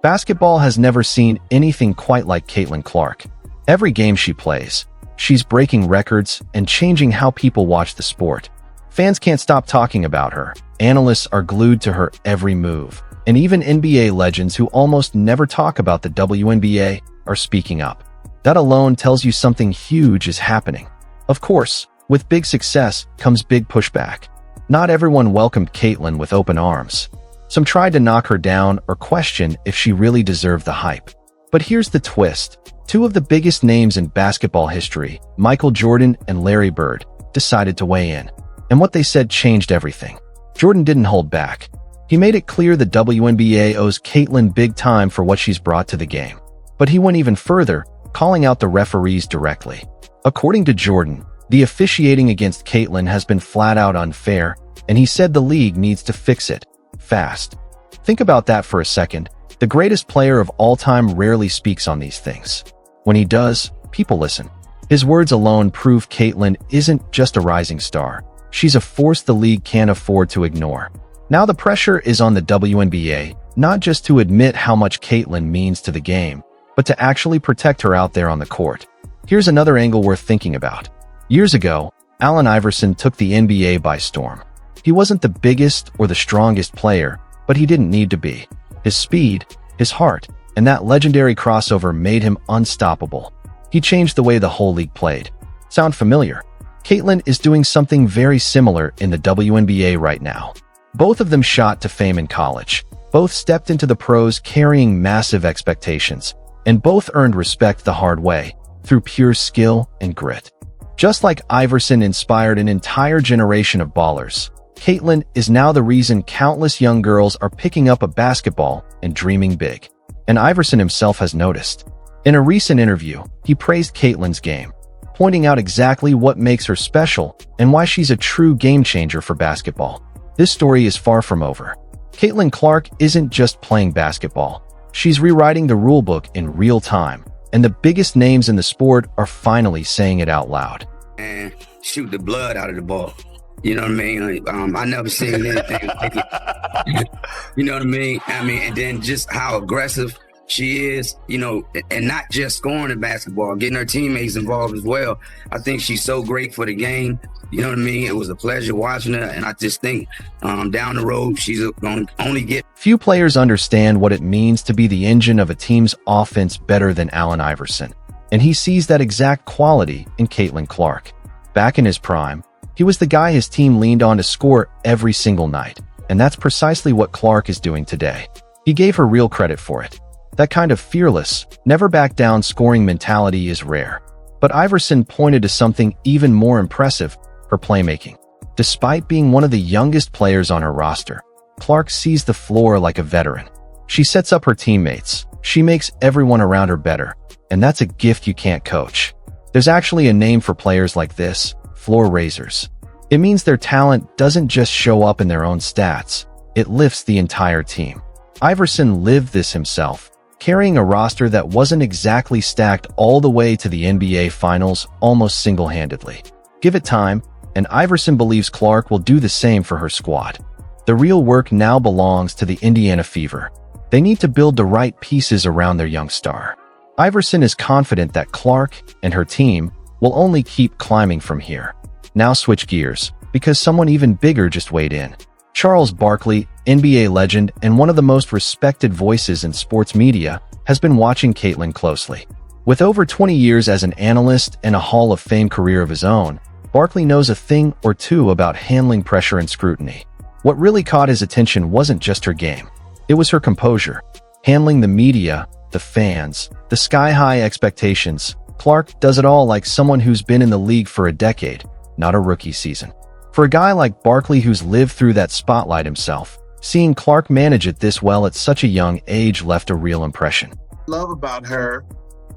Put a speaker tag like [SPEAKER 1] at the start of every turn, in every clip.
[SPEAKER 1] Basketball has never seen anything quite like Caitlin Clark. Every game she plays, she's breaking records and changing how people watch the sport. Fans can't stop talking about her. Analysts are glued to her every move. And even NBA legends who almost never talk about the WNBA are speaking up. That alone tells you something huge is happening. Of course, with big success comes big pushback. Not everyone welcomed Caitlin with open arms. Some tried to knock her down or question if she really deserved the hype. But here's the twist. Two of the biggest names in basketball history, Michael Jordan and Larry Bird, decided to weigh in. And what they said changed everything. Jordan didn't hold back. He made it clear the WNBA owes Caitlin big time for what she's brought to the game. But he went even further, calling out the referees directly. According to Jordan, the officiating against Caitlin has been flat out unfair, and he said the league needs to fix it fast. Think about that for a second. The greatest player of all time rarely speaks on these things. When he does, people listen. His words alone prove Caitlin isn't just a rising star. She's a force the league can't afford to ignore. Now the pressure is on the WNBA, not just to admit how much Caitlin means to the game, but to actually protect her out there on the court. Here's another angle worth thinking about. Years ago, Allen Iverson took the NBA by storm. He wasn't the biggest or the strongest player, but he didn't need to be. His speed, his heart, and that legendary crossover made him unstoppable. He changed the way the whole league played. Sound familiar? Caitlin is doing something very similar in the WNBA right now. Both of them shot to fame in college. Both stepped into the pros carrying massive expectations, and both earned respect the hard way, through pure skill and grit. Just like Iverson inspired an entire generation of ballers, Caitlin is now the reason countless young girls are picking up a basketball and dreaming big. And Iverson himself has noticed. In a recent interview, he praised Caitlin's game, pointing out exactly what makes her special and why she's a true game changer for basketball. This story is far from over. Caitlin Clark isn't just playing basketball. She's rewriting the rulebook in real time, and the biggest names in the sport are finally saying it out loud.
[SPEAKER 2] And shoot the blood out of the ball. You know what I mean? I never seen anything like it. You know what I mean? And then just how aggressive she is, and not just scoring in basketball, getting her teammates involved as well. I think she's so great for the game. You know what I mean? It was a pleasure watching her, and I just think down the road, she's going to only get...
[SPEAKER 1] Few players understand what it means to be the engine of a team's offense better than Allen Iverson, and he sees that exact quality in Caitlin Clark. Back in his prime, he was the guy his team leaned on to score every single night, and that's precisely what Clark is doing today. He gave her real credit for it. That kind of fearless, never-back-down scoring mentality is rare. But Iverson pointed to something even more impressive, her playmaking. Despite being one of the youngest players on her roster, Clark sees the floor like a veteran. She sets up her teammates. She makes everyone around her better, and that's a gift you can't coach. There's actually a name for players like this: floor raisers. It means their talent doesn't just show up in their own stats, it lifts the entire team. Iverson lived this himself, carrying a roster that wasn't exactly stacked all the way to the NBA Finals almost single-handedly. Give it time, and Iverson believes Clark will do the same for her squad. The real work now belongs to the Indiana Fever. They need to build the right pieces around their young star. Iverson is confident that Clark and her team will only keep climbing from here. Now switch gears, because someone even bigger just weighed in. Charles Barkley, NBA legend and one of the most respected voices in sports media, has been watching Caitlin closely. With over 20 years as an analyst and a Hall of Fame career of his own, Barkley knows a thing or two about handling pressure and scrutiny. What really caught his attention wasn't just her game. It was her composure. Handling the media, the fans, the sky-high expectations. Clark does it all like someone who's been in the league for a decade, not a rookie season. For a guy like Barkley who's lived through that spotlight himself, seeing Clark manage it this well at such a young age left a real impression.
[SPEAKER 3] Love about her,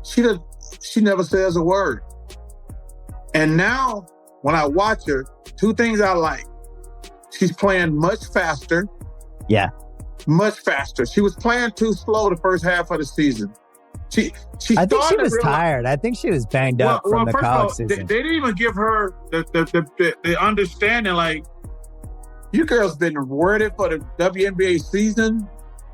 [SPEAKER 3] she never says a word. And now, when I watch her, two things I like. She's playing much faster.
[SPEAKER 4] Yeah.
[SPEAKER 3] Much faster. She was playing too slow the first half of the season.
[SPEAKER 4] I think she was tired. I think she was banged up from the college season.
[SPEAKER 3] They didn't even give her the understanding, like, you girls been ready for the WNBA season.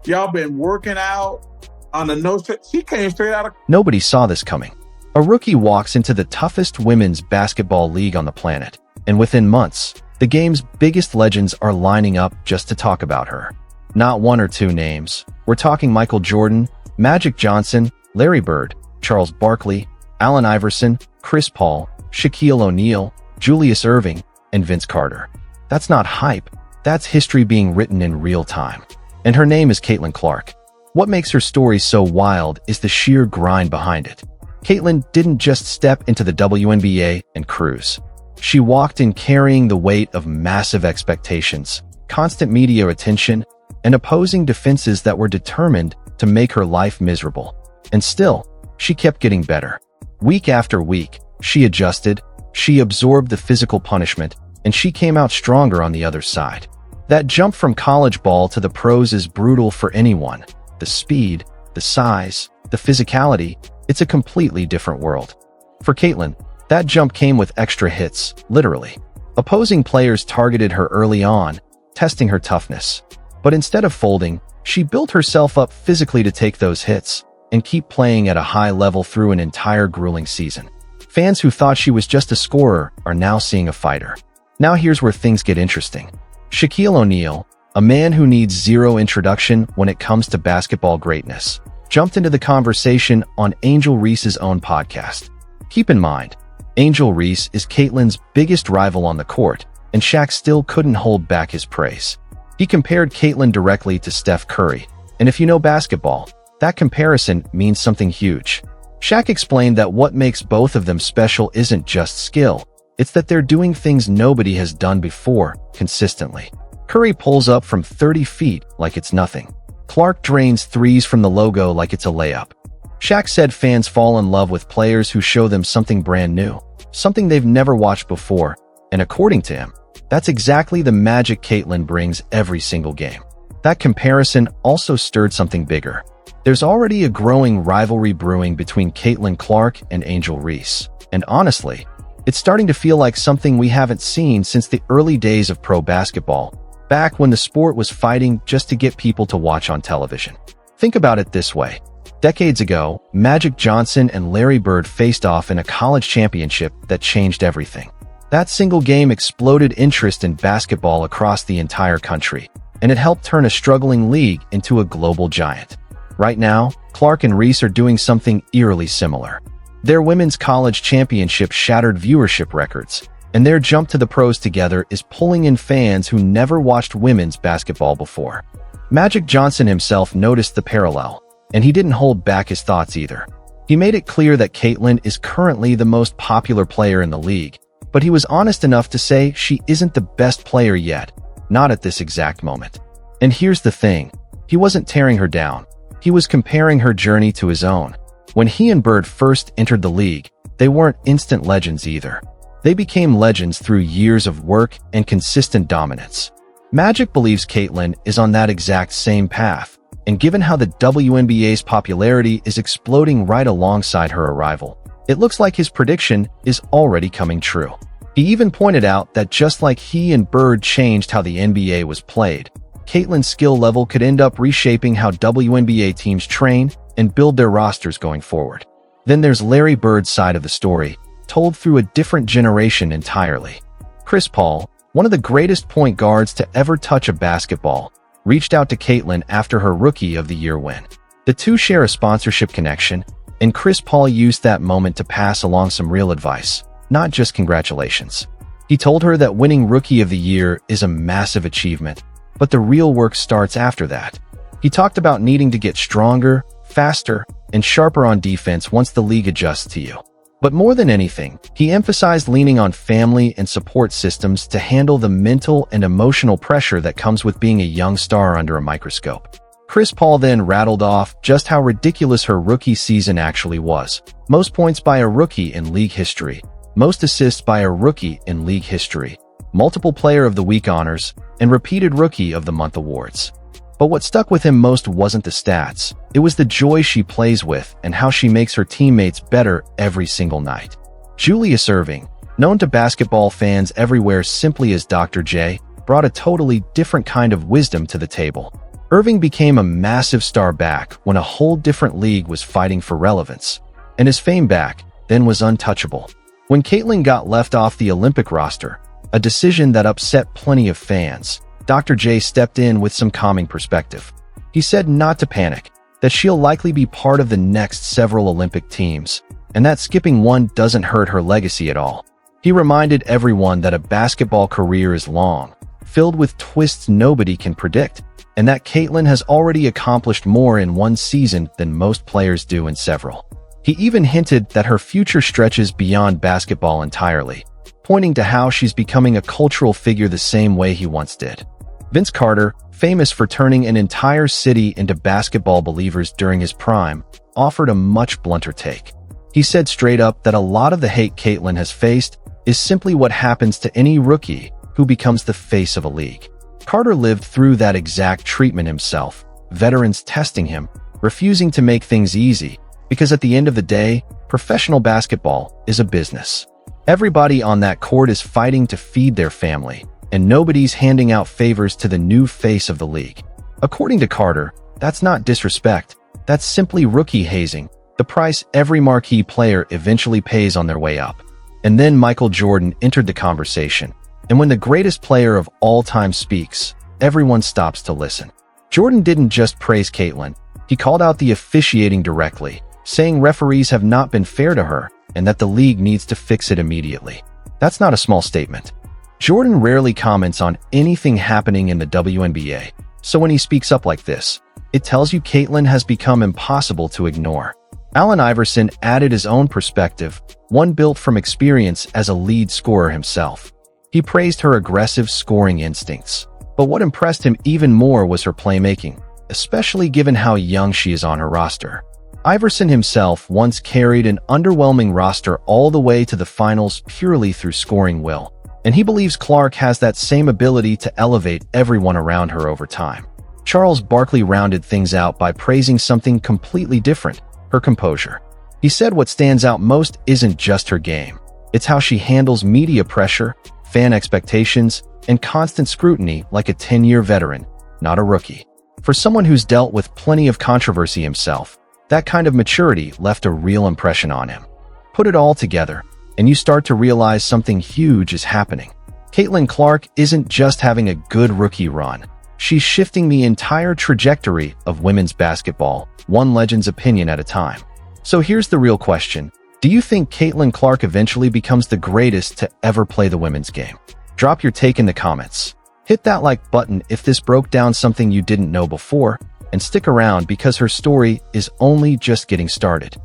[SPEAKER 3] Y'all been working out. on the no, she came straight out of.
[SPEAKER 1] Nobody saw this coming. A rookie walks into the toughest women's basketball league on the planet, and within months, the game's biggest legends are lining up just to talk about her. Not one or two names. We're talking Michael Jordan, Magic Johnson, Larry Bird, Charles Barkley, Allen Iverson, Chris Paul, Shaquille O'Neal, Julius Erving, and Vince Carter. That's not hype. That's history being written in real time. And her name is Caitlin Clark. What makes her story so wild is the sheer grind behind it. Caitlin didn't just step into the WNBA and cruise. She walked in carrying the weight of massive expectations, constant media attention, and opposing defenses that were determined to make her life miserable. And still, she kept getting better. Week after week, she adjusted, she absorbed the physical punishment, and she came out stronger on the other side. That jump from college ball to the pros is brutal for anyone. The speed, the size, the physicality, it's a completely different world. For Caitlin, that jump came with extra hits, literally. Opposing players targeted her early on, testing her toughness. But instead of folding, she built herself up physically to take those hits and keep playing at a high level through an entire grueling season. Fans who thought she was just a scorer are now seeing a fighter. Now here's where things get interesting. Shaquille O'Neal, a man who needs zero introduction when it comes to basketball greatness, jumped into the conversation on Angel Reese's own podcast. Keep in mind, Angel Reese is Caitlin's biggest rival on the court, and Shaq still couldn't hold back his praise. He compared Caitlin directly to Steph Curry, and if you know basketball, that comparison means something huge. Shaq explained that what makes both of them special isn't just skill, it's that they're doing things nobody has done before, consistently. Curry pulls up from 30 feet like it's nothing. Clark drains threes from the logo like it's a layup. Shaq said fans fall in love with players who show them something brand new, something they've never watched before, and according to him, that's exactly the magic Caitlin brings every single game. That comparison also stirred something bigger. There's already a growing rivalry brewing between Caitlin Clark and Angel Reese, and honestly, it's starting to feel like something we haven't seen since the early days of pro basketball, back when the sport was fighting just to get people to watch on television. Think about it this way. Decades ago, Magic Johnson and Larry Bird faced off in a college championship that changed everything. That single game exploded interest in basketball across the entire country, and it helped turn a struggling league into a global giant. Right now, Clark and Reese are doing something eerily similar. Their women's college championship shattered viewership records, and their jump to the pros together is pulling in fans who never watched women's basketball before. Magic Johnson himself noticed the parallel, and he didn't hold back his thoughts either. He made it clear that Caitlin is currently the most popular player in the league, but he was honest enough to say she isn't the best player yet, not at this exact moment. And here's the thing, he wasn't tearing her down. He was comparing her journey to his own. When he and Bird first entered the league, they weren't instant legends either. They became legends through years of work and consistent dominance. Magic believes Caitlin is on that exact same path, and given how the WNBA's popularity is exploding right alongside her arrival, it looks like his prediction is already coming true. He even pointed out that just like he and Bird changed how the NBA was played, Caitlin's skill level could end up reshaping how WNBA teams train and build their rosters going forward. Then there's Larry Bird's side of the story, told through a different generation entirely. Chris Paul, one of the greatest point guards to ever touch a basketball, reached out to Caitlin after her Rookie of the Year win. The two share a sponsorship connection, and Chris Paul used that moment to pass along some real advice, not just congratulations. He told her that winning Rookie of the Year is a massive achievement, but the real work starts after that. He talked about needing to get stronger, faster, and sharper on defense once the league adjusts to you. But more than anything, he emphasized leaning on family and support systems to handle the mental and emotional pressure that comes with being a young star under a microscope. Chris Paul then rattled off just how ridiculous her rookie season actually was. Most points by a rookie in league history, most assists by a rookie in league history, multiple Player of the Week honors, and repeated Rookie of the Month awards. But what stuck with him most wasn't the stats, it was the joy she plays with and how she makes her teammates better every single night. Julius Erving, known to basketball fans everywhere simply as Dr. J, brought a totally different kind of wisdom to the table. Irving became a massive star back when a whole different league was fighting for relevance, and his fame back then was untouchable. When Caitlyn got left off the Olympic roster, a decision that upset plenty of fans, Dr. J stepped in with some calming perspective. He said not to panic, that she'll likely be part of the next several Olympic teams, and that skipping one doesn't hurt her legacy at all. He reminded everyone that a basketball career is long, filled with twists nobody can predict, and that Caitlyn has already accomplished more in one season than most players do in several. He even hinted that her future stretches beyond basketball entirely, pointing to how she's becoming a cultural figure the same way he once did. Vince Carter, famous for turning an entire city into basketball believers during his prime, offered a much blunter take. He said straight up that a lot of the hate Caitlyn has faced is simply what happens to any rookie who becomes the face of a league. Carter lived through that exact treatment himself, veterans testing him, refusing to make things easy, because at the end of the day, professional basketball is a business. Everybody on that court is fighting to feed their family, and nobody's handing out favors to the new face of the league. According to Carter, that's not disrespect, that's simply rookie hazing, the price every marquee player eventually pays on their way up. And then Michael Jordan entered the conversation. And when the greatest player of all time speaks, everyone stops to listen. Jordan didn't just praise Caitlyn, he called out the officiating directly, saying referees have not been fair to her and that the league needs to fix it immediately. That's not a small statement. Jordan rarely comments on anything happening in the WNBA, so when he speaks up like this, it tells you Caitlyn has become impossible to ignore. Allen Iverson added his own perspective, one built from experience as a lead scorer himself. He praised her aggressive scoring instincts, but what impressed him even more was her playmaking, especially given how young she is on her roster. Iverson himself once carried an underwhelming roster all the way to the finals purely through scoring will, and he believes Clark has that same ability to elevate everyone around her over time. Charles Barkley rounded things out by praising something completely different, her composure. He said what stands out most isn't just her game, it's how she handles media pressure, fan expectations, and constant scrutiny like a 10-year veteran, not a rookie. For someone who's dealt with plenty of controversy himself, that kind of maturity left a real impression on him. Put it all together, and you start to realize something huge is happening. Caitlyn Clark isn't just having a good rookie run. She's shifting the entire trajectory of women's basketball, one legend's opinion at a time. So here's the real question. Do you think Caitlyn Clark eventually becomes the greatest to ever play the women's game? Drop your take in the comments. Hit that like button if this broke down something you didn't know before, and stick around because her story is only just getting started.